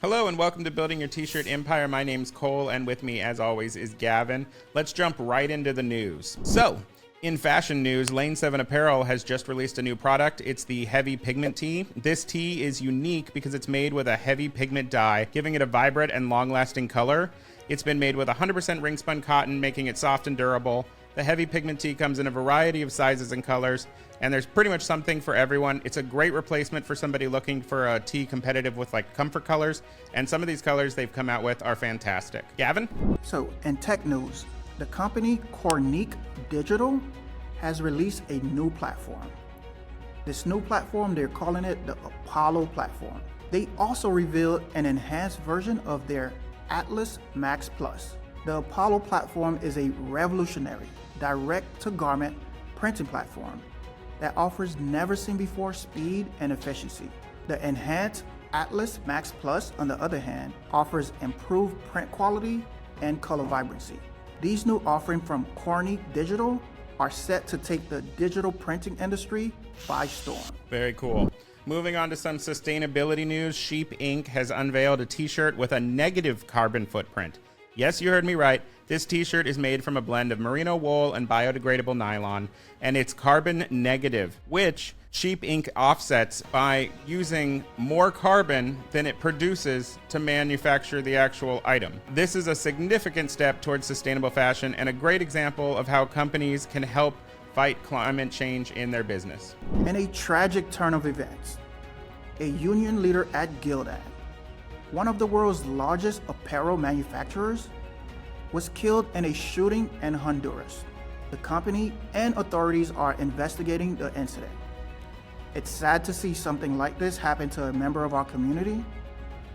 Hello and welcome to Building Your T-Shirt Empire. My name's Cole and with me as always is Gavin. Let's jump right into the news. So, in fashion news, Lane 7 Apparel has just released a new product. It's the Heavy Pigment Tee. This tee is unique because it's made with a heavy pigment dye, giving it a vibrant and long-lasting color. It's been made with 100% ring-spun cotton, making it soft and durable. The Heavy Pigment Tee comes in a variety of sizes and colors, and there's pretty much something for everyone. It's a great replacement for somebody looking for a tee competitive with like comfort colors, and some of these colors they've come out with are fantastic. Gavin? So, in tech news, the company Kornit Digital has released a new platform. This new platform, they're calling it the Apollo platform. They also revealed an enhanced version of their Atlas Max Plus. The Apollo platform is a revolutionary direct-to-garment printing platform that offers never-seen-before speed and efficiency. The enhanced Atlas Max Plus, on the other hand, offers improved print quality and color vibrancy. These new offerings from Kornit Digital are set to take the digital printing industry by storm. Very cool. Moving on to some sustainability news, Sheep Inc. has unveiled a t-shirt with a negative carbon footprint. Yes, you heard me right. This t-shirt is made from a blend of merino wool and biodegradable nylon, and it's carbon negative, which Sheep Inc. offsets by using more carbon than it produces to manufacture the actual item. This is a significant step towards sustainable fashion and a great example of how companies can help fight climate change in their business. In a tragic turn of events, a union leader at Gildan, one of the world's largest apparel manufacturers, was killed in a shooting in Honduras. The company and authorities are investigating the incident. It's sad to see something like this happen to a member of our community.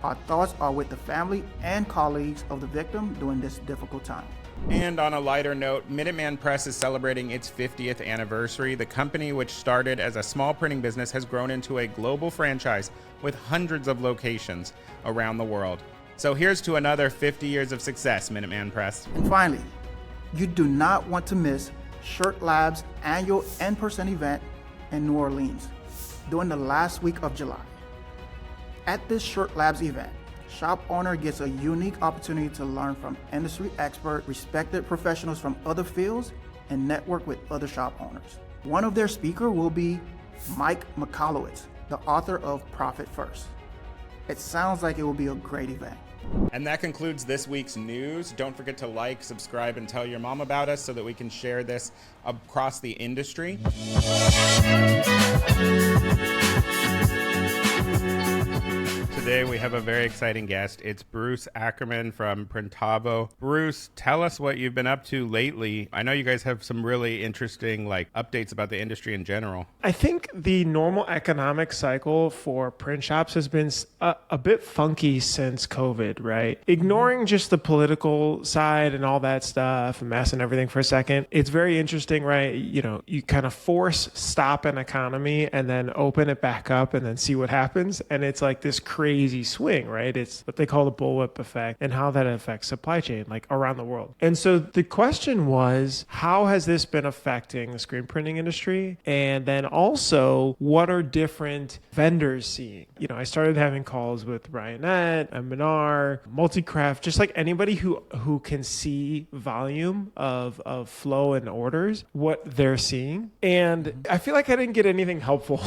Our thoughts are with the family and colleagues of the victim during this difficult time. And on a lighter note, Minuteman Press is celebrating its 50th anniversary. The company, which started as a small printing business, has grown into a global franchise with hundreds of locations around the world. So here's to another 50 years of success, Minuteman Press. And finally, you do not want to miss Shirt Lab's annual in-person event in New Orleans during the last week of July. At this Shirt Labs event, shop owner gets a unique opportunity to learn from industry expert, respected professionals from other fields, and network with other shop owners. One of their speakers will be Mike Michalowicz, the author of Profit First. It sounds like it will be a great event. And that concludes this week's news. Don't forget to like, subscribe, and tell your mom about us so that we can share this across the industry. Today we have a very exciting guest. It's Bruce Ackerman from Printavo. Bruce, tell us what you've been up to lately. I know you guys have some really interesting updates about the industry in general. I think the normal economic cycle for print shops has been a bit funky since COVID, right? Ignoring just the political side and all that stuff, mess and everything for a second, it's very interesting, right? You know, you kind of stop an economy and then open it back up and then see what happens. And it's like this crazy swing, right? It's what they call the bullwhip effect and how that affects supply chain around the world. And so the question was, how has this been affecting the screen printing industry? And then also, what are different vendors seeing? You know, I started having calls with Ryanette, Minar, Multicraft, just like anybody who can see volume of flow and orders, what they're seeing. And I feel like I didn't get anything helpful.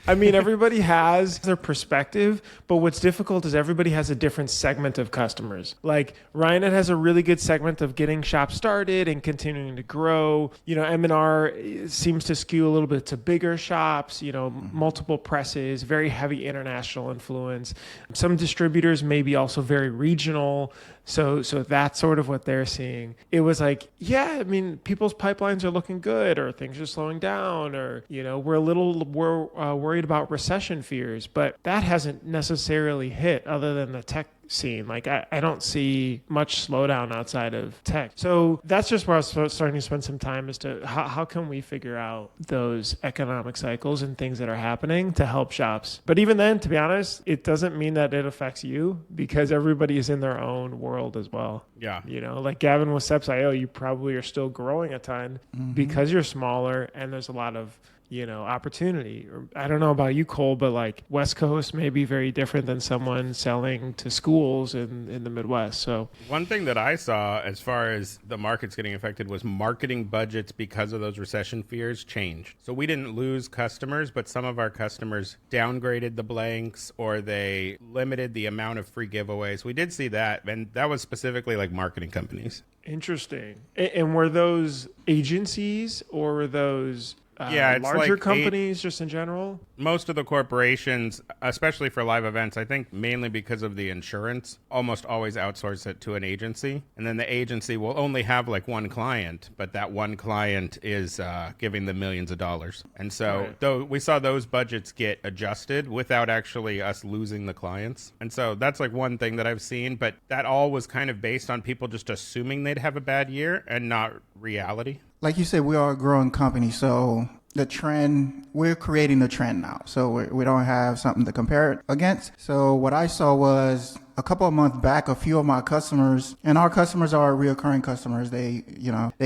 I mean, everybody has their perspective, but what's difficult is everybody has a different segment of customers. Like Ryanette has a really good segment of getting shops started and continuing to grow. You know, M&R seems to skew a little bit to bigger shops, you know, multiple presses, very heavy international influence. Some distributors may be also very regional. So that's sort of what they're seeing. It was like, yeah, I mean, people's pipelines are looking good, or things are slowing down, or, you know, we're worried about recession fears, but that hasn't necessarily hit other than the tech scene. Like I don't see much slowdown outside of tech. So that's just where I was starting to spend some time as to how can we figure out those economic cycles and things that are happening to help shops. But even then, to be honest, it doesn't mean that it affects you because everybody is in their own world as well. Yeah. You know, like Gavin with Seps.io, you probably are still growing a ton because you're smaller and there's a lot of opportunity. Or I don't know about you, Cole, but like West Coast may be very different than someone selling to schools in the Midwest. So one thing that I saw as far as the markets getting affected was marketing budgets because of those recession fears changed. So we didn't lose customers, but some of our customers downgraded the blanks or they limited the amount of free giveaways. We did see that, and that was specifically like marketing companies. interesting. And were those agencies or were those it's larger like companies just in general? Most of the corporations, especially for live events, I think mainly because of the insurance, almost always outsource it to an agency. And then the agency will only have like one client, but that one client is giving them millions of dollars. And so though we saw those budgets get adjusted without actually us losing the clients. And so that's like one thing that I've seen, but that all was kind of based on people just assuming they'd have a bad year and not reality. Like you said, we are a growing company, so the trend, we're creating the trend now. So we don't have something to compare it against. So what I saw was a couple of months back, a few of my customers, and our customers are reoccurring customers. They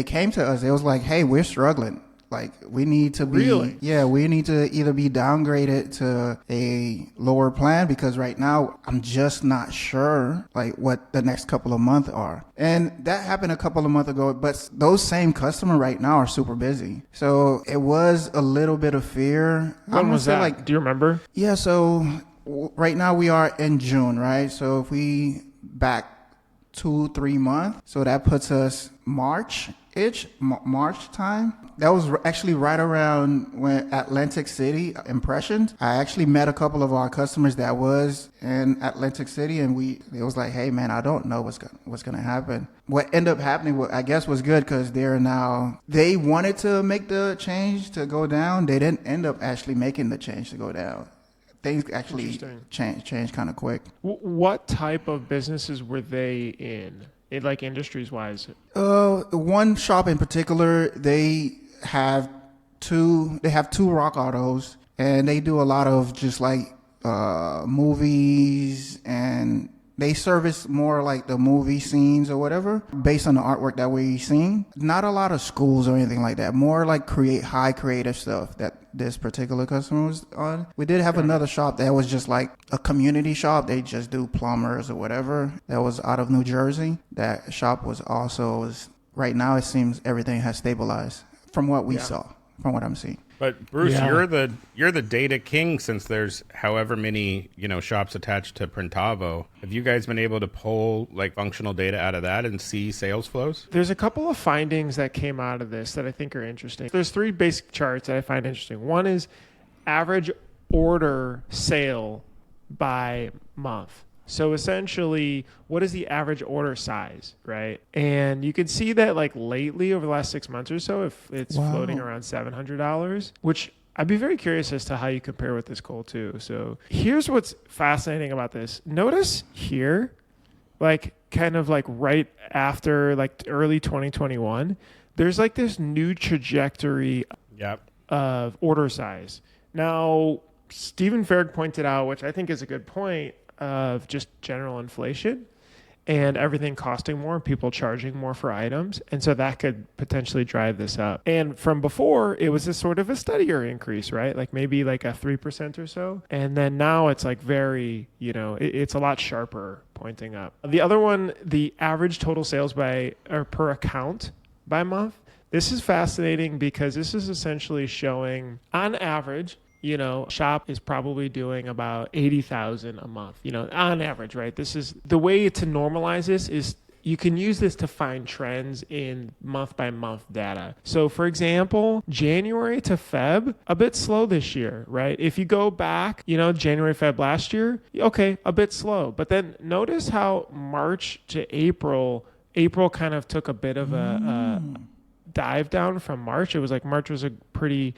came to us. It was like, hey, we're struggling. Like, we need to be, we need to either be downgraded to a lower plan because right now I'm just not sure like what the next couple of months are. And that happened a couple of months ago, but those same customers right now are super busy. So it was a little bit of fear. When was that? Like, do you remember? Yeah. So right now we are in June, right? So if we back 2-3 months, so that puts us March time. That was actually right around when Atlantic City Impressions. I actually met a couple of our customers that was in Atlantic City, and it was like, hey man, I don't know what's gonna happen. What ended up happening, I guess, was good because they wanted to make the change to go down. They didn't end up actually making the change to go down. Things actually changed kind of quick. What type of businesses were they in? Like industries wise? One shop in particular, they have two rock autos, and they do a lot of just like movies, and they service more like the movie scenes or whatever based on the artwork that we seen. Not a lot of schools or anything like that. More like high creative stuff that this particular customer was on. We did have another shop that was just like a community shop. They just do plumbers or whatever. That was out of New Jersey. That shop was right now it seems everything has stabilized from what we saw, from what I'm seeing. But Bruce, you're the data king since there's however many, shops attached to Printavo. Have you guys been able to pull like functional data out of that and see sales flows? There's a couple of findings that came out of this that I think are interesting. There's 3 basic charts that I find interesting. One is average order sale by month. So essentially, what is the average order size, right? And you can see that like lately over the last 6 months or so, if it's floating around $700, which I'd be very curious as to how you compare with this, Cole, too. So here's what's fascinating about this. Notice here, like kind of like right after like early 2021, there's like this new trajectory of order size. Now, Stephen Farag pointed out, which I think is a good point, of just general inflation and everything costing more, people charging more for items. And so that could potentially drive this up. And from before, it was a sort of a steadier increase, right? Like maybe like a 3% or so. And then now it's like very, it's a lot sharper pointing up. The other one, the average total sales per account by month. This is fascinating because this is essentially showing on average, shop is probably doing about 80,000 a month, on average, right? This is the way to normalize this is you can use this to find trends in month by month data. So for example, January to Feb, a bit slow this year, right? If you go back, January, Feb last year, okay, a bit slow. But then notice how March to April kind of took a bit of a dive down from March. It was like March was a pretty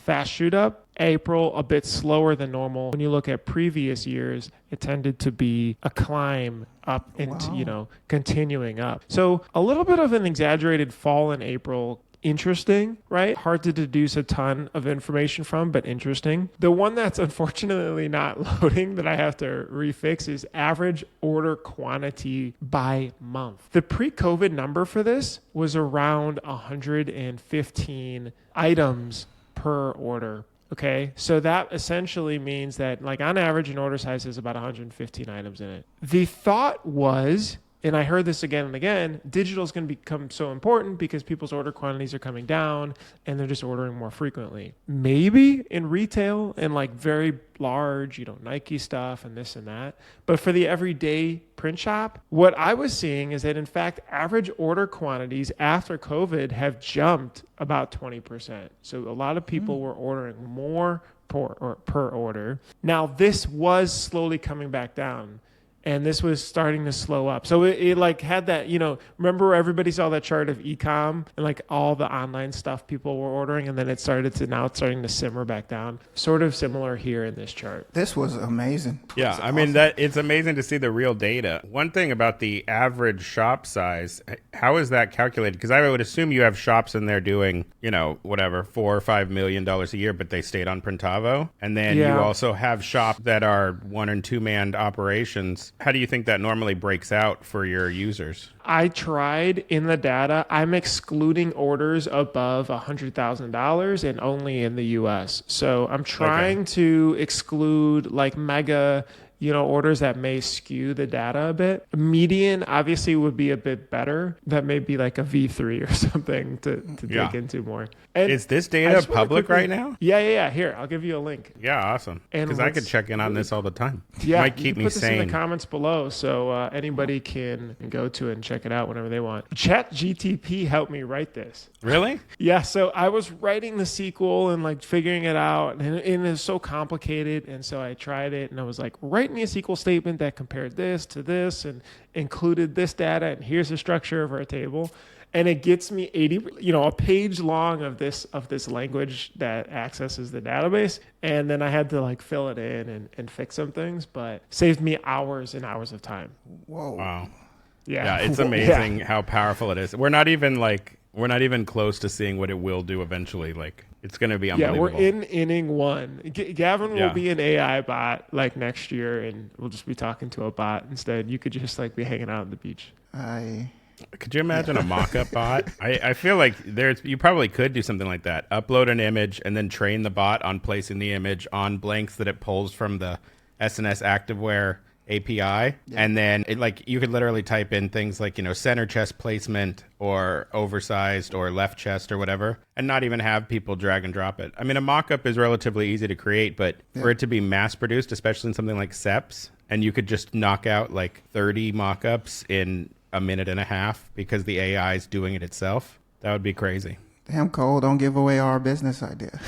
fast shoot up. April, a bit slower than normal. When you look at previous years, it tended to be a climb up into, continuing up. So a little bit of an exaggerated fall in April. Interesting, right? Hard to deduce a ton of information from, but interesting. The one that's unfortunately not loading that I have to refix is average order quantity by month. The pre-COVID number for this was around 115 items per order. Okay, so that essentially means that, like, on average, an order size has about 115 items in it. The thought was, and I heard this again and again, digital is going to become so important because people's order quantities are coming down and they're just ordering more frequently. Maybe in retail and like very large, Nike stuff and this and that. But for the everyday print shop, what I was seeing is that, in fact, average order quantities after COVID have jumped about 20%. So a lot of people were ordering more per order. Now, this was slowly coming back down. And this was starting to slow up. So it like had that, remember everybody saw that chart of e-com and like all the online stuff people were ordering, and then it's starting to simmer back down. Sort of similar here in this chart. This was amazing. Yeah, I mean, that it's amazing to see the real data. One thing about the average shop size, how is that calculated? Because I would assume you have shops in there doing, whatever, $4 or $5 million a year, but they stayed on Printavo. And then you also have shops that are 1 and 2 man operations. How do you think that normally breaks out for your users? I tried in the data. I'm excluding orders above $100,000 and only in the US. So I'm trying to exclude like mega, orders that may skew the data a bit. Median obviously would be a bit better. That may be like a V3 or something to dig into more. And is this data public right now? Yeah. Here, I'll give you a link. Yeah, awesome. Because I could check in on this all the time. Yeah, might keep me put this sane. in the comments below, so anybody can go to it and check it out whenever they want. ChatGTP helped me write this. Really? Yeah, so I was writing the SQL and like figuring it out, and it was so complicated, and so I tried it, and I was like, write me a SQL statement that compared this to this and included this data, and here's the structure of our table. And it gets me a page long of this language that accesses the database. And then I had to like fill it in and fix some things, but saved me hours and hours of time. Whoa. Wow. Yeah. It's amazing how powerful it is. We're not even close to seeing what it will do eventually. Like, it's going to be unbelievable. Yeah, we're in inning 1. Gavin will be an AI bot like next year, and we'll just be talking to a bot instead. You could just like be hanging out on the beach. Could you imagine a mock-up bot? I feel like you probably could do something like that. Upload an image and then train the bot on placing the image on blanks that it pulls from the SNS Activewear API. Yeah. And then you could literally type in things like, center chest placement or oversized or left chest or whatever, and not even have people drag and drop it. I mean, a mock-up is relatively easy to create, but for it to be mass produced, especially in something like SEPs, and you could just knock out like 30 mock-ups in a minute and a half because the AI is doing it itself, that would be crazy. Damn, Cole, don't give away our business idea.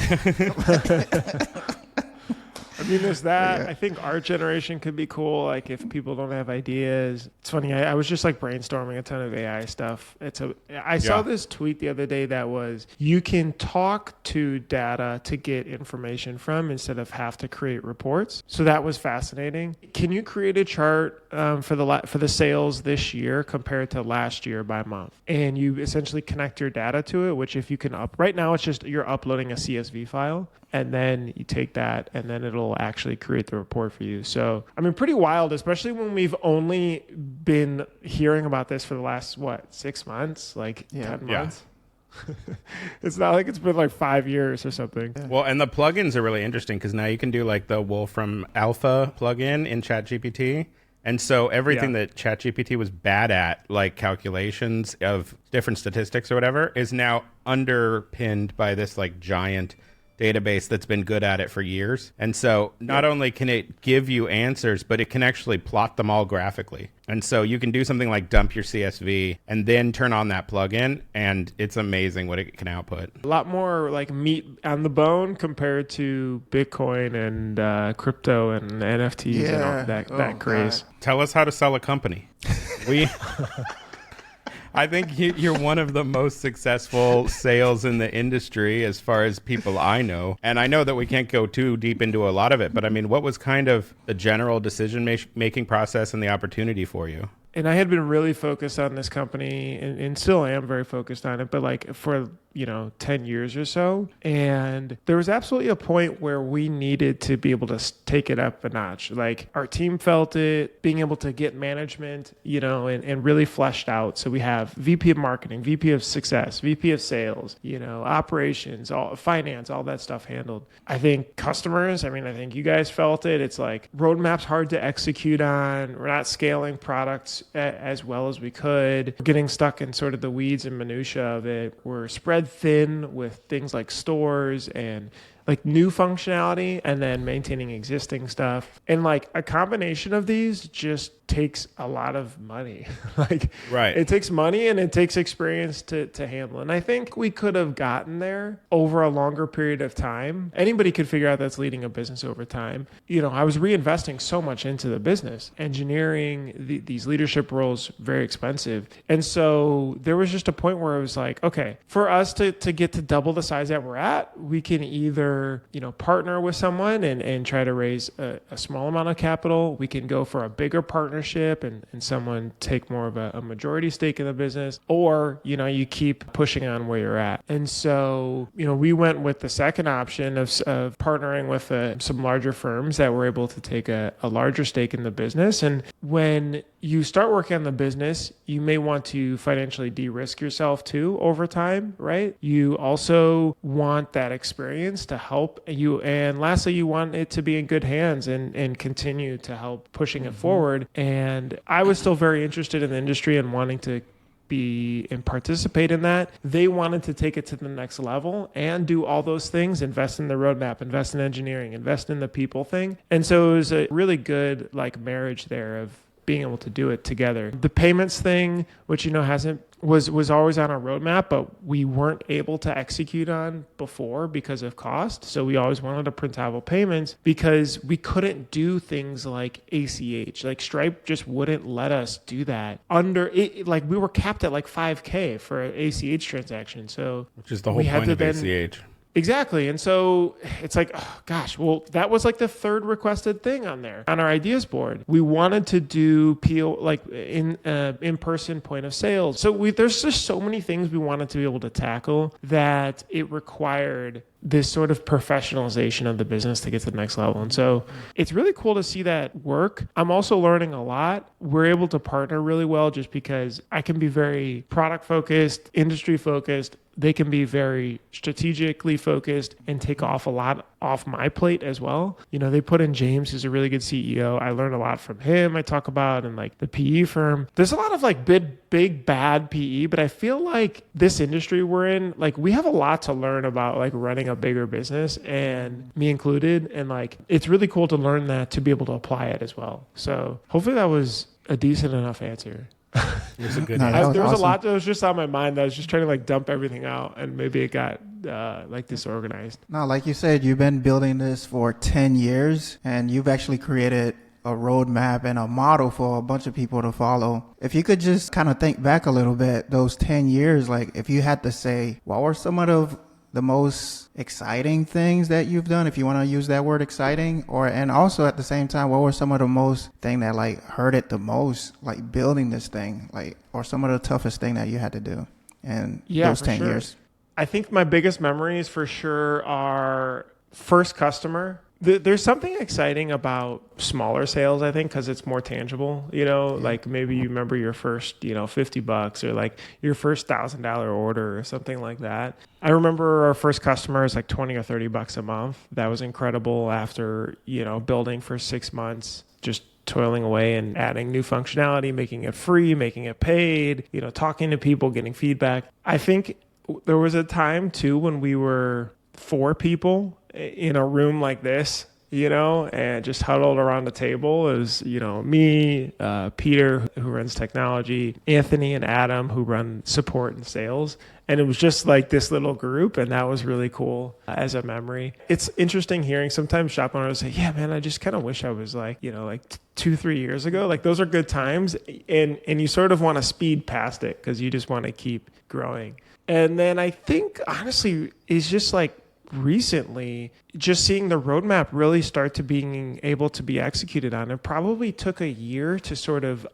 I mean, there's that. Yeah. I think our generation could be cool. Like, if people don't have ideas. It's funny. I was just like brainstorming a ton of AI stuff. I saw this tweet the other day that was, you can talk to data to get information from instead of have to create reports. So that was fascinating. Can you create a chart for the sales this year compared to last year by month? And you essentially connect your data to it, which if you can right now, it's just you're uploading a CSV file. And then you take that, and then it'll actually create the report for you. So, I mean, pretty wild, especially when we've only been hearing about this for the last, 6 months? 10 months? It's not like it's been like 5 years or something. Yeah. Well, and the plugins are really interesting because now you can do like the Wolfram Alpha plugin in ChatGPT. And so everything that ChatGPT was bad at, like calculations of different statistics or whatever, is now underpinned by this like giant database that's been good at it for years. And so not only can it give you answers, but it can actually plot them all graphically. And so you can do something like dump your CSV and then turn on that plugin, and it's amazing what it can output. A lot more like meat on the bone compared to Bitcoin and crypto and NFTs and all that craze. God. Tell us how to sell a company. I think you're one of the most successful sales in the industry as far as people I know. And I know that we can't go too deep into a lot of it, but I mean, what was kind of the general decision-making process and the opportunity for you? And I had been really focused on this company and still am very focused on it. But like for 10 years or so. And there was absolutely a point where we needed to be able to take it up a notch. Like our team felt it, being able to get management, and really fleshed out. So we have VP of marketing, VP of success, VP of sales, operations, all finance, all that stuff handled. I think customers, I think you guys felt it. It's like roadmaps hard to execute on. We're not scaling products as well as we could. We're getting stuck in sort of the weeds and minutia of it. We're spread thin with things like stores and like new functionality and then maintaining existing stuff. And like a combination of these just takes a lot of money. Right. It takes money and it takes experience to handle. And I think we could have gotten there over a longer period of time. Anybody could figure out that's leading a business over time. I was reinvesting so much into the business. Engineering, these leadership roles, very expensive. And so there was just a point where it was like, okay, for us to get to double the size that we're at, we can either partner with someone and try to raise a small amount of capital. We can go for a bigger partnership and someone take more of a majority stake in the business, or, you keep pushing on where you're at. And so, we went with the second option of partnering with some larger firms that were able to take a larger stake in the business. And when you start working on the business, you may want to financially de-risk yourself too over time, right? You also want that experience to help you. And lastly, you want it to be in good hands and continue to help pushing it forward. And I was still very interested in the industry and wanting to be and participate in that. They wanted to take it to the next level and do all those things, invest in the roadmap, invest in engineering, invest in the people thing. And so it was a really good marriage there of being able to do it together. The payments thing, which was always on our roadmap, but we weren't able to execute on before because of cost. So we always wanted a Printavo payments because we couldn't do things like ACH. Like Stripe just wouldn't let us do that. We were capped at $5,000 for an ACH transaction. So which is the whole point of ACH. Exactly. And so it's like, oh, gosh, well, that was the third requested thing on there on our ideas board. We wanted to do in-person point of sales. So there's just so many things we wanted to be able to tackle that it required this sort of professionalization of the business to get to the next level. And so it's really cool to see that work. I'm also learning a lot. We're able to partner really well just because I can be very product focused, industry focused. They can be very strategically focused and take off a lot off my plate as well. They put in James, who's a really good CEO. I learned a lot from him. I talk about and the PE firm. There's a lot of big bad PE, but I feel like this industry we're in, we have a lot to learn about running a bigger business, and me included. And it's really cool to learn that, to be able to apply it as well. So hopefully that was a decent enough answer. It was a good there was awesome. A lot that was just on my mind that I was just trying to dump everything out, and maybe it got disorganized. No, like you said, you've been building this for 10 years and you've actually created a roadmap and a model for a bunch of people to follow. If you could just kind of think back a little bit, those 10 years, if you had to say, what were some of the most exciting things that you've done, if you want to use that word exciting, and also at the same time, what were some of the most thing that hurt it the most, building this thing, or some of the toughest thing that you had to do in those 10 years? I think my biggest memories for sure are first customer. There's something exciting about smaller sales, I think, because it's more tangible, maybe you remember your first, $50 or your first $1,000 order or something like that. I remember our first customer is $20 or $30 a month. That was incredible after, building for 6 months, just toiling away and adding new functionality, making it free, making it paid, talking to people, getting feedback. I think there was a time too when we were 4 people in a room like this, and just huddled around the table. It was, me, Peter, who runs technology, Anthony and Adam, who run support and sales. And it was just this little group, and that was really cool as a memory. It's interesting hearing sometimes shop owners say, yeah, man, I just kind of wish I was 2-3 years ago. Those are good times. And you sort of want to speed past it because you just want to keep growing. And then I think, honestly, it's just recently just seeing the roadmap really start to being able to be executed on. It probably took a year to sort of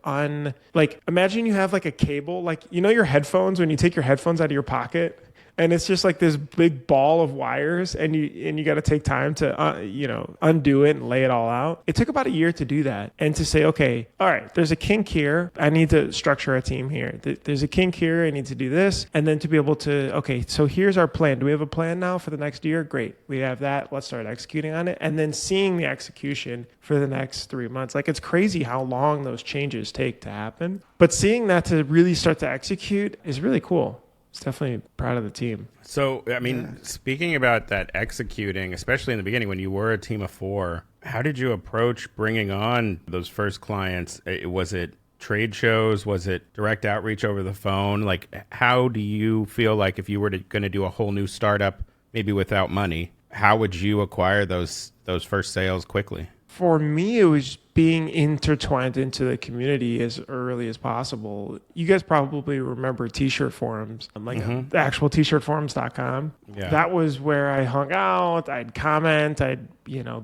imagine you have a cable, your headphones, when you take your headphones out of your pocket, and it's just like this big ball of wires, and you got to take time to undo it and lay it all out. It took about a year to do that, and to say, okay, all right, there's a kink here, I need to structure a team here. There's a kink here, I need to do this, and then to be able to, okay, so here's our plan. Do we have a plan now for the next year? Great, we have that. Let's start executing on it, and then seeing the execution for the next 3 months. Like, it's crazy how long those changes take to happen, but seeing that to really start to execute is really cool. It's definitely proud of the team. So, I mean, speaking about that executing, especially in the beginning when you were a team of 4, how did you approach bringing on those first clients? Was it trade shows? Was it direct outreach over the phone? Like, how do you feel like if you were going to do a whole new startup, maybe without money, how would you acquire those first sales quickly? For me, it was being intertwined into the community as early as possible. You guys probably remember t-shirt forums, like the actual t-shirtforums.com. Yeah. That was where I hung out. I'd comment. I'd,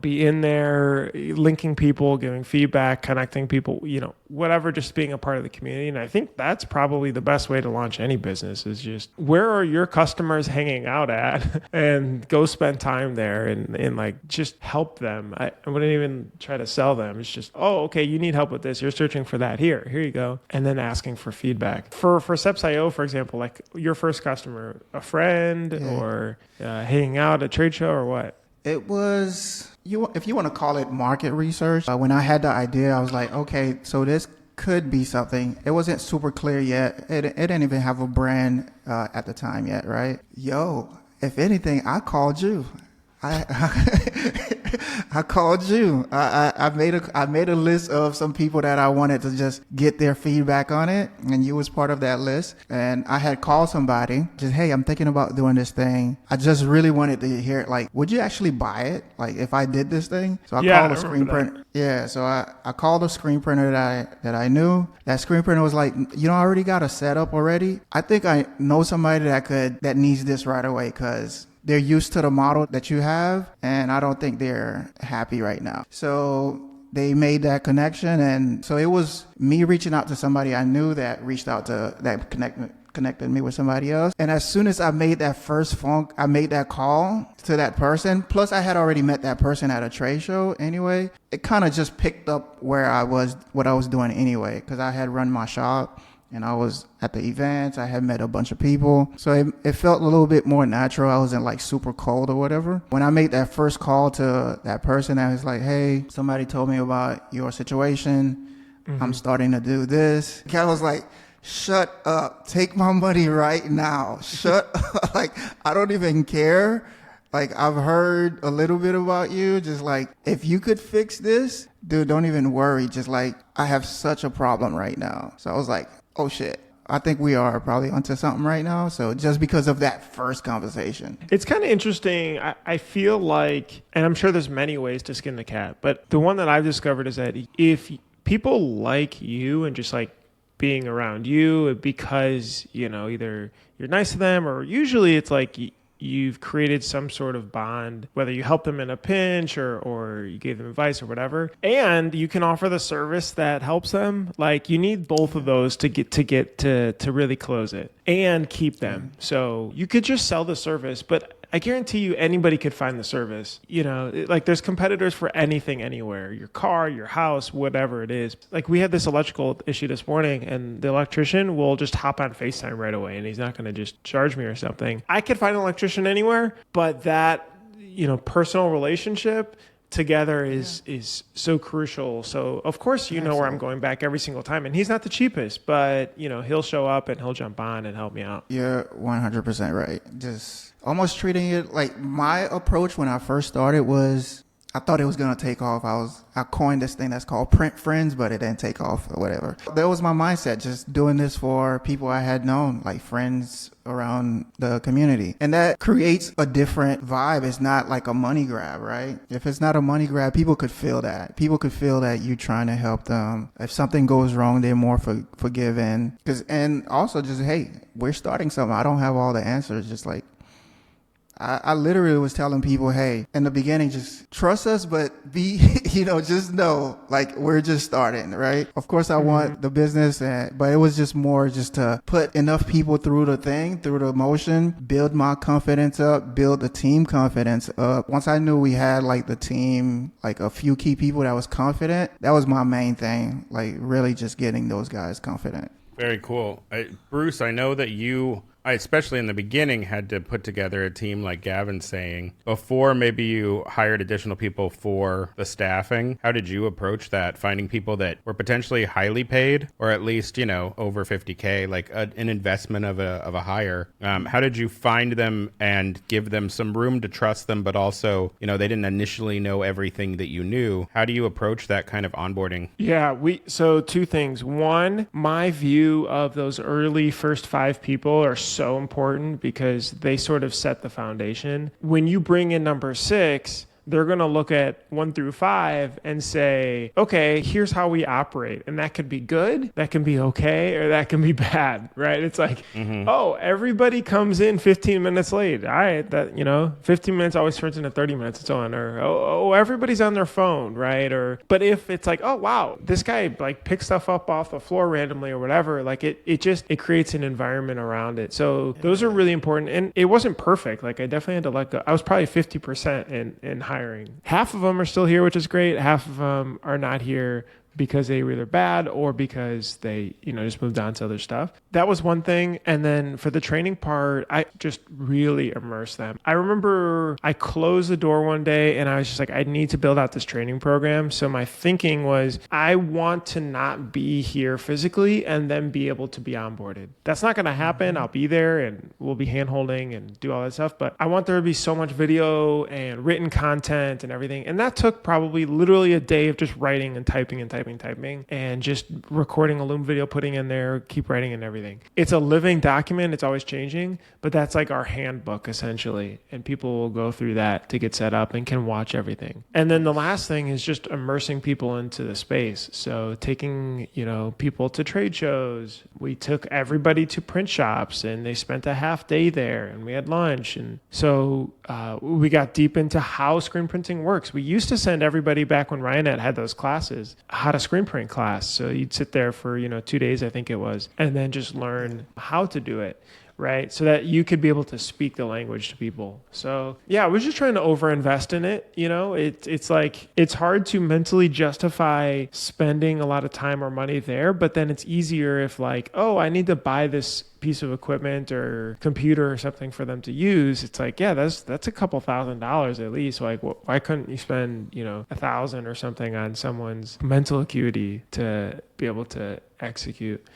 be in there, linking people, giving feedback, connecting people, whatever, just being a part of the community. And I think that's probably the best way to launch any business, is just, where are your customers hanging out at? And go spend time there and like just help them. I wouldn't even try to sell them. It's just, oh, okay, you need help with this. You're searching for that. Here you go. And then asking for feedback. For Seps.io, for example, like your first customer, a friend or hanging out at a trade show or what? It was, if you want to call it market research. When I had the idea, I was like, okay, so this could be something. It wasn't super clear yet. It didn't even have a brand at the time yet, right? Yo, if anything, I called you. I called you. I made a list of some people that I wanted to just get their feedback on it, and you was part of that list. And I had called somebody, just, hey, I'm thinking about doing this thing. I just really wanted to hear it. Like, would you actually buy it? Like, if I did this thing? So I called a screen printer. Yeah, so I called a screen printer that I knew. That screen printer was like, I already got a setup already. I think I know somebody that needs this right away, because they're used to the model that you have, and I don't think they're happy right now. So they made that connection, and so it was me reaching out to somebody I knew that reached out to that connected me with somebody else. And as soon as I made that first phone, I made that call to that person. Plus, I had already met that person at a trade show anyway. It kind of just picked up what I was doing anyway, because I had run my shop. And I was at the events. I had met a bunch of people. So it felt a little bit more natural. I wasn't like super cold or whatever. When I made that first call to that person, I was like, hey, somebody told me about your situation. I'm starting to do this. I was like, shut up. Take my money right now. Shut up. Like, I don't even care. Like, I've heard a little bit about you. Just like, if you could fix this, dude, don't even worry. Just like, I have such a problem right now. So I was like, oh shit, I think we are probably onto something right now. So just because of that first conversation. It's kind of interesting. I feel like, and I'm sure there's many ways to skin the cat, but the one that I've discovered is that if people like you and just like being around you because, either you're nice to them, or usually it's like you've created some sort of bond, whether you help them in a pinch or you gave them advice or whatever, and you can offer the service that helps them. Like, you need both of those to get to really close it and keep them. So you could just sell the service, but I guarantee you anybody could find the service. Like, there's competitors for anything, anywhere, your car, your house, whatever it is. Like, we had this electrical issue this morning, and the electrician will just hop on FaceTime right away, and he's not going to just charge me or something. I could find an electrician anywhere, but that, personal relationship together is so crucial. So of course, know where I'm going back every single time, and he's not the cheapest, but he'll show up and he'll jump on and help me out. You're 100% right. Just almost treating it like, my approach when I first started was, I thought it was going to take off. I coined this thing that's called print friends, but it didn't take off or whatever. That was my mindset, just doing this for people I had known, like friends around the community. And that creates a different vibe. It's not like a money grab, right? If it's not a money grab, people could feel that. People could feel that you're trying to help them. If something goes wrong, they're more forgiving. And also just, hey, we're starting something. I don't have all the answers. Just like, I literally was telling people, hey, in the beginning, just trust us, but be, just know, like, we're just starting, right? Of course, I want the business, but it was just more just to put enough people through the motion, build my confidence up, build the team confidence up. Once I knew we had like the team, like a few key people that was confident, that was my main thing, like really just getting those guys confident. Very cool. Bruce, I know that I especially in the beginning, had to put together a team like Gavin's saying. Before maybe you hired additional people for the staffing, how did you approach that? Finding people that were potentially highly paid or at least, over 50K, like an investment of a hire. How did you find them and give them some room to trust them, but also, they didn't initially know everything that you knew. How do you approach that kind of onboarding? Yeah, so two things. One, my view of those early first 5 people are so important because they sort of set the foundation. When you bring in number 6, they're going to look at 1 through 5 and say, okay, here's how we operate. And that could be good, that can be okay, or that can be bad, right? It's like, oh, everybody comes in 15 minutes late. All right, 15 minutes always turns into 30 minutes and so on. Or, oh, everybody's on their phone, right? But if it's like, oh, wow, this guy like picks stuff up off the floor randomly or whatever, like it creates an environment around it. So those are really important. And it wasn't perfect. Like I definitely had to let go. I was probably 50% in hiring. Half of them are still here, which is great. Half of them are not here because they were either bad or because they, just moved on to other stuff. That was one thing. And then for the training part, I just really immersed them. I remember I closed the door one day and I was just like, I need to build out this training program. So my thinking was, I want to not be here physically and then be able to be onboarded. That's not going to happen. I'll be there and we'll be hand-holding and do all that stuff. But I want there to be so much video and written content and everything. And that took probably literally a day of just writing and typing and just recording a Loom video, putting in there, keep writing and everything. It's a living document. It's always changing, but that's like our handbook essentially. And people will go through that to get set up and can watch everything. And then the last thing is just immersing people into the space. So taking, people to trade shows. We took everybody to print shops and they spent a half day there and we had lunch. And so we got deep into how screen printing works. We used to send everybody back when Ryanet had those classes, how to screen print class. So you'd sit there for, 2 days, I think it was, and then just learn how to do it. Right. So that you could be able to speak the language to people. So yeah, I was just trying to overinvest in it. It's like, it's hard to mentally justify spending a lot of time or money there, but then it's easier if like, oh, I need to buy this piece of equipment or computer or something for them to use. It's like, yeah, that's a couple $1,000s at least. Like, why couldn't you spend, $1,000 or something on someone's mental acuity to be able to execute?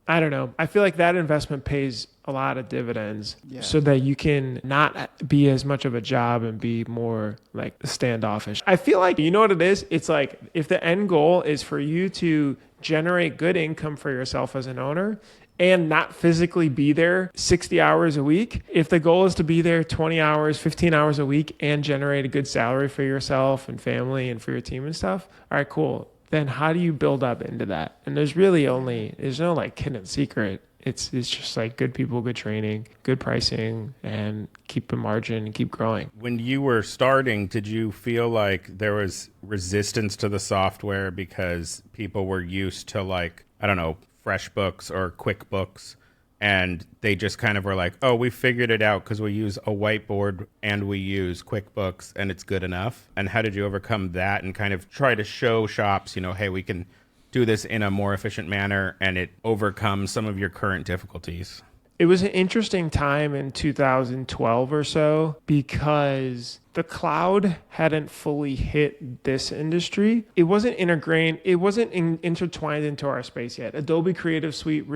I don't know. I feel like that investment pays a lot of dividends so that you can not be as much of a job and be more like standoffish. I feel like, you know what it is? It's like if the end goal is for you to generate good income for yourself as an owner and not physically be there 60 hours a week, if the goal is to be there 20 hours, 15 hours a week and generate a good salary for yourself and family and for your team and stuff, all right, cool. Then how do you build up into that? And there's no like hidden secret. It's just like good people, good training, good pricing, and keep a margin and keep growing. When you were starting, did you feel like there was resistance to the software because people were used to like, I don't know, FreshBooks or QuickBooks, and they just kind of were like, oh, we figured it out because we use a whiteboard and we use QuickBooks and it's good enough? And how did you overcome that and kind of try to show shops, hey, we can do this in a more efficient manner and it overcomes some of your current difficulties? It was an interesting time in 2012 or so because the cloud hadn't fully hit this industry. It wasn't integrated. It wasn't intertwined into our space yet. Adobe Creative Suite,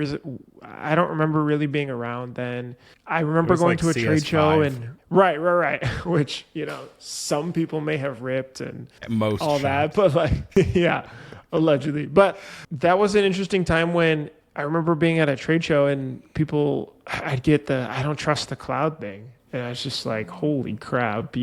I don't remember really being around then. I remember going to a trade show and right, which, some people may have ripped and most all shops. That, but like, yeah, allegedly. But that was an interesting time when I remember being at a trade show and I'd get I don't trust the cloud thing. And I was just like, holy crap,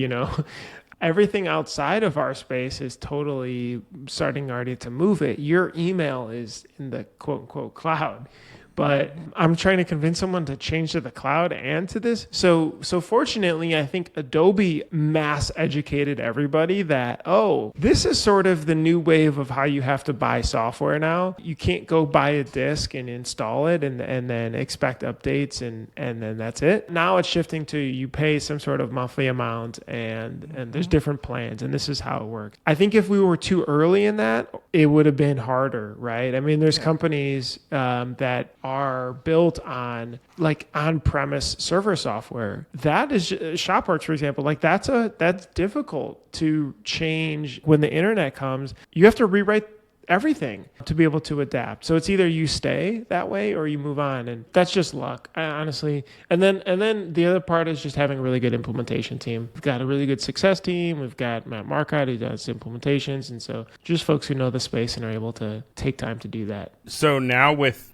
everything outside of our space is totally starting already to move it. Your email is in the quote unquote cloud, but I'm trying to convince someone to change to the cloud and to this. So fortunately, I think Adobe mass educated everybody that, oh, this is sort of the new wave of how you have to buy software now. You can't go buy a disk and install it and then expect updates and then that's it. Now it's shifting to you pay some sort of monthly amount and there's different plans, and this is how it works. I think if we were too early in that, it would have been harder, right? I mean, there's companies that are built on like on-premise server software. That is Shopworks, for example. Like that's difficult to change when the internet comes. You have to rewrite everything to be able to adapt. So it's either you stay that way or you move on, and that's just luck, honestly. And then the other part is just having a really good implementation team. We've got a really good success team. We've got Matt Marcotte who does implementations, and so just folks who know the space and are able to take time to do that. So now with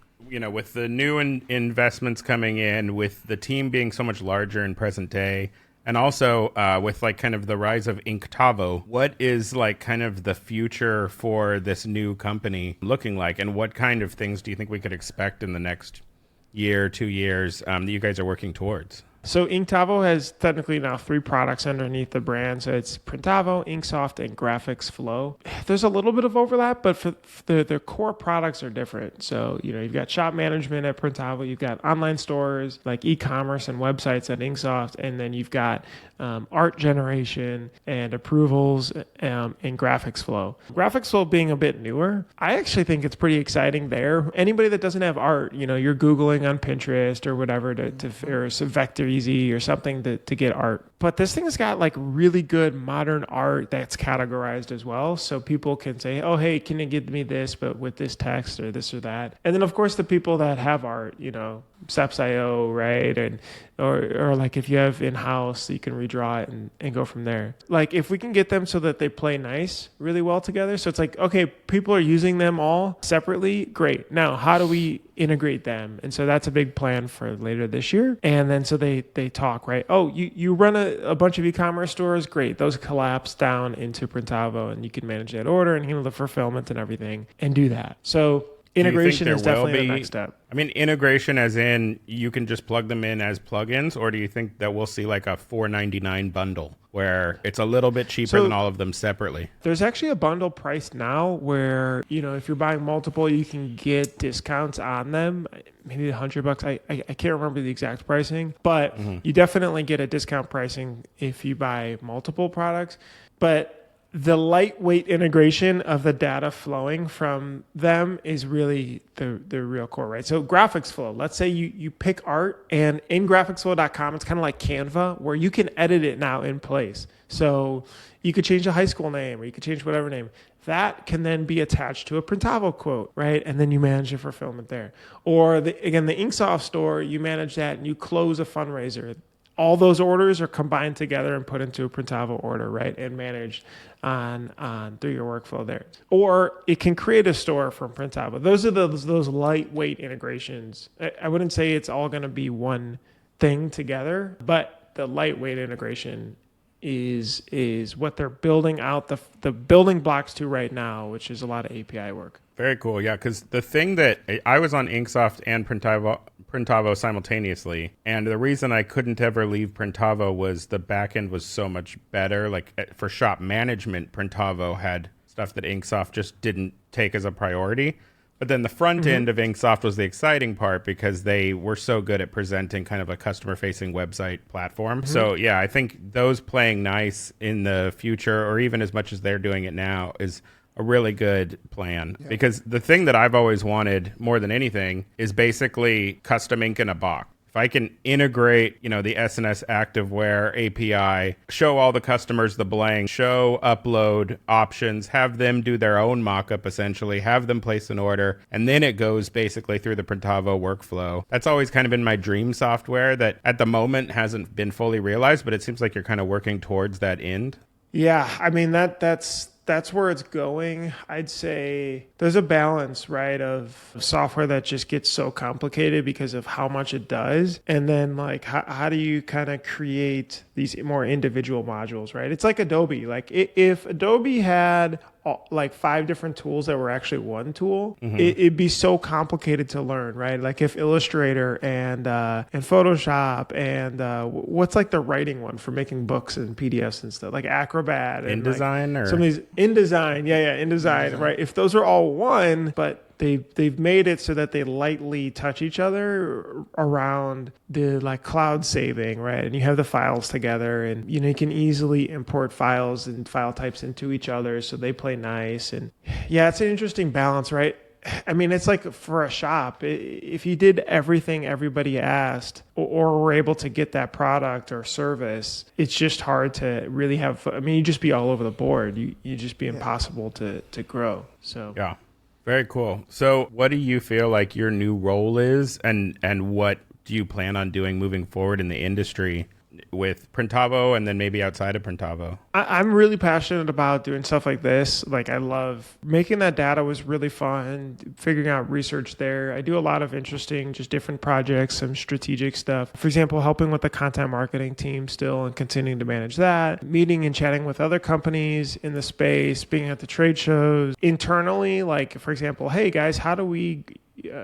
the new investments coming in, with the team being so much larger in present day, and also with like kind of the rise of Printavo, what is like kind of the future for this new company looking like? And what kind of things do you think we could expect in the next year, 2 years that you guys are working towards? So Printavo has technically now 3 products underneath the brand. So it's Printavo, Inksoft, and Graphics Flow. There's a little bit of overlap, but for their core products are different. So, you've got shop management at Printavo, you've got online stores like e-commerce and websites at Inksoft, and then you've got art generation and approvals in Graphics Flow. Graphics Flow being a bit newer, I actually think it's pretty exciting there. Anybody that doesn't have art, you're Googling on Pinterest or whatever or Vector Easy or something to get art. But this thing has got like really good modern art that's categorized as well. So people can say, oh, hey, can you give me this, but with this text or this or that? And then, of course, the people that have art, Seps.io, right? And or like if you have in-house, you can redraw it and go from there. Like if we can get them so that they play nice really well together. So it's like, okay, people are using them all separately. Great. Now, how do we integrate them? And so that's a big plan for later this year. And then so they talk, right? Oh, you run a bunch of e-commerce stores. Great. Those collapse down into Printavo and you can manage that order and handle the fulfillment and everything and do that. So integration is definitely the next step. I mean, integration as in you can just plug them in as plugins, or do you think that we'll see like a $4.99 bundle where it's a little bit cheaper than all of them separately? There's actually a bundle price now where, if you're buying multiple, you can get discounts on them, maybe $100. I can't remember the exact pricing, but you definitely get a discount pricing if you buy multiple products. But the lightweight integration of the data flowing from them is really the real core, right? So Graphics Flow, let's say you pick art, and in graphicsflow.com, it's kind of like Canva where you can edit it now in place. So you could change a high school name or you could change whatever name. That can then be attached to a Printavo quote, right? And then you manage the fulfillment there. Or the Inksoft store, you manage that and you close a fundraiser. All those orders are combined together and put into a Printavo order, right? And managed on through your workflow there. Or it can create a store from Printavo. Those are those lightweight integrations. I wouldn't say it's all going to be one thing together, but the lightweight integration is what they're building out the building blocks to right now, which is a lot of API work. Very cool, yeah. Because the thing that I was on Inksoft and Printavo simultaneously, and the reason I couldn't ever leave Printavo was the backend was so much better. Like for shop management, Printavo had stuff that Inksoft just didn't take as a priority. But then the front end of Inksoft was the exciting part because they were so good at presenting kind of a customer-facing website platform. So yeah, I think those playing nice in the future, or even as much as they're doing it now, is a really good plan. Yeah. Because the thing that I've always wanted more than anything is basically custom ink in a box. If I can integrate, the SNS Activewear API, show all the customers the blank, show upload options, have them do their own mock-up essentially, have them place an order, and then it goes basically through the Printavo workflow. That's always kind of been my dream software that at the moment hasn't been fully realized, but it seems like you're kind of working towards that end. Yeah, I mean, that's where it's going. I'd say there's a balance, right, of software that just gets so complicated because of how much it does. And then like, how do you kind of create these more individual modules, right? It's like Adobe. Like if Adobe had like 5 different tools that were actually one tool, it'd be so complicated to learn, right? Like if Illustrator and Photoshop and what's like the writing one for making books and PDFs and stuff, like Acrobat and InDesign, like or some of these InDesign, InDesign, right? If those are all one, but they've made it so that they lightly touch each other around the like cloud saving, right? And you have the files together, and you can easily import files and file types into each other, so they play nice. And yeah, it's an interesting balance, right? I mean, it's like for a shop, if you did everything everybody asked or were able to get that product or service, it's just hard to really have, I mean, you just be all over the board. You just be impossible to grow. So yeah. Very cool. So what do you feel like your new role is, and what do you plan on doing moving forward in the industry with Printavo and then maybe outside of Printavo? I'm really passionate about doing stuff like this. Like I love making that data was really fun, figuring out research there. I do a lot of interesting, just different projects, some strategic stuff. For example, helping with the content marketing team still and continuing to manage that, meeting and chatting with other companies in the space, being at the trade shows. Internally, like for example, hey guys, how do we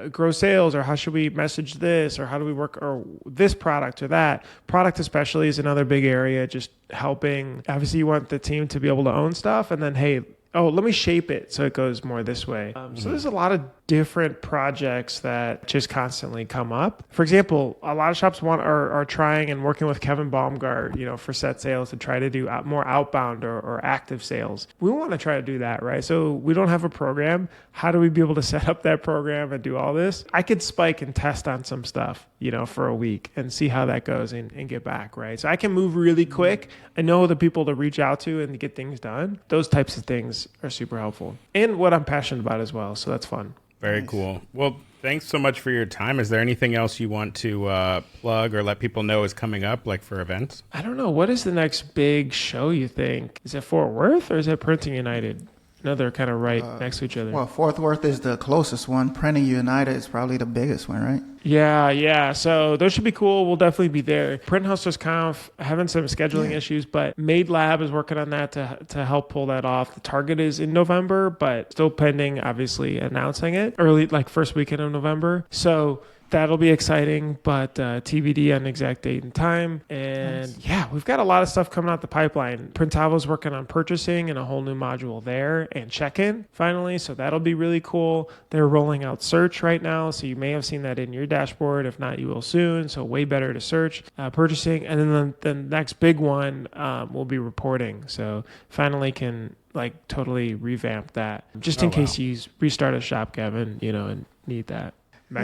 grow sales, or how should we message this, or how do we work, or this product or that product especially is another big area. Just helping, obviously you want the team to be able to own stuff, and then hey, let me shape it so it goes more this way. So there's a lot of different projects that just constantly come up. For example, a lot of shops are trying and working with Kevin Baumgart, for set sales to try to do more outbound or active sales. We want to try to do that, right? So we don't have a program. How do we be able to set up that program and do all this? I could spike and test on some stuff, for a week and see how that goes and get back, right? So I can move really quick. I know the people to reach out to and to get things done. Those types of things are super helpful, and what I'm passionate about as well. So that's fun. Very cool. Well, thanks so much for your time. Is there anything else you want to plug or let people know is coming up, like for events? I don't know. What is the next big show you think? Is it Fort Worth or is it Printing United? No, they're kind of right next to each other. Well, Fort Worth is the closest one. Printing United is probably the biggest one, right? Yeah. So those should be cool. We'll definitely be there. Print Hustlers Conf, having some scheduling issues, but Made Lab is working on that to help pull that off. The target is in November, but still pending, obviously, announcing it early, like first weekend of November. So that'll be exciting, but TBD on exact date and time. And yeah, we've got a lot of stuff coming out the pipeline. Printavo's working on purchasing and a whole new module there, and check-in finally. So that'll be really cool. They're rolling out search right now, so you may have seen that in your dashboard. If not, you will soon. So way better to search purchasing. And then the next big one will be reporting. So finally can like totally revamp that, just in case you restart a shop, Gavin, and need that. What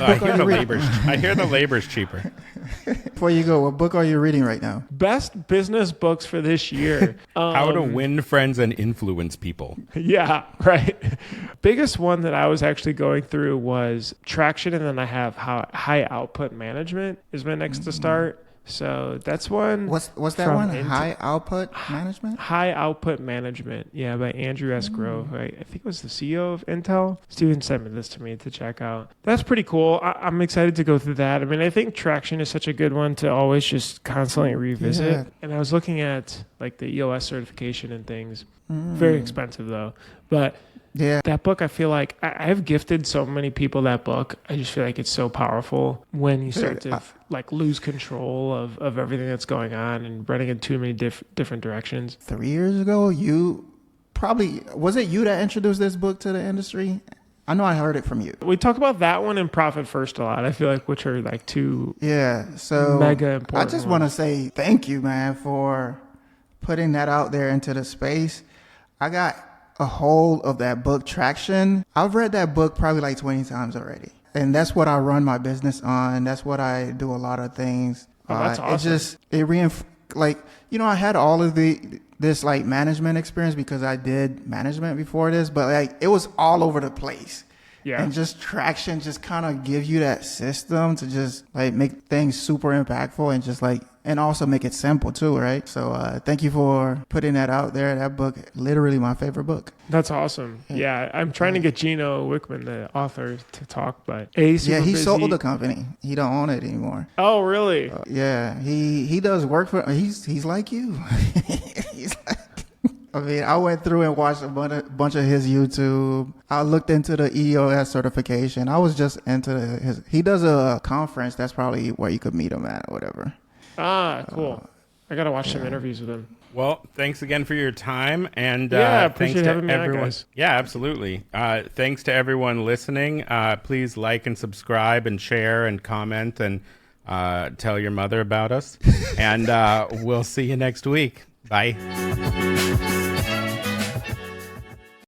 book I are you reading? I hear the labor's cheaper. Before you go, what book are you reading right now? Best business books for this year. How to win friends and influence people. Yeah, right. Biggest one that I was actually going through was Traction, and then I have High Output Management is my next to start. So that's one. What's that one? High Output Management? High Output Management. Yeah, by Andrew S. Grove. I think it was the CEO of Intel. Steven sent this to me to check out. That's pretty cool. I'm excited to go through that. I mean, I think Traction is such a good one to always just constantly revisit. Yeah. And I was looking at like the EOS certification and things. Very expensive though. But yeah, that book, I feel like I've gifted so many people that book. I just feel like it's so powerful when you start to like lose control of everything that's going on and running in too many different directions. 3 years ago, was it you that introduced this book to the industry? I know I heard it from you. We talk about that one and Profit First a lot, I feel like, which are like two so mega important I just want to say thank you, man, for putting that out there into the space. I got a hold of that book, Traction. I've read that book probably like 20 times already. And that's what I run my business on. That's what I do a lot of things. That's awesome. I had all of this like management experience because I did management before this, but like it was all over the place. Yeah. And just Traction just kind of give you that system to just like make things super impactful and just like, and also make it simple too, right? So thank you for putting that out there. That book, literally my favorite book. That's awesome. Yeah, I'm trying to get Gino Wickman, the author, to talk, but he sold the company. He don't own it anymore. Oh, really? He does work for. He's like you. He's like I mean, I went through and watched a bunch of his YouTube. I looked into the EOS certification. I was just into his. He does a conference. That's probably where you could meet him at or whatever. Ah, cool. I got to watch some interviews with him. Well, thanks again for your time, and appreciate thanks to having me on, everyone. guys. Yeah, absolutely. Thanks to everyone listening. Please like and subscribe and share and comment and tell your mother about us. And we'll see you next week. Bye.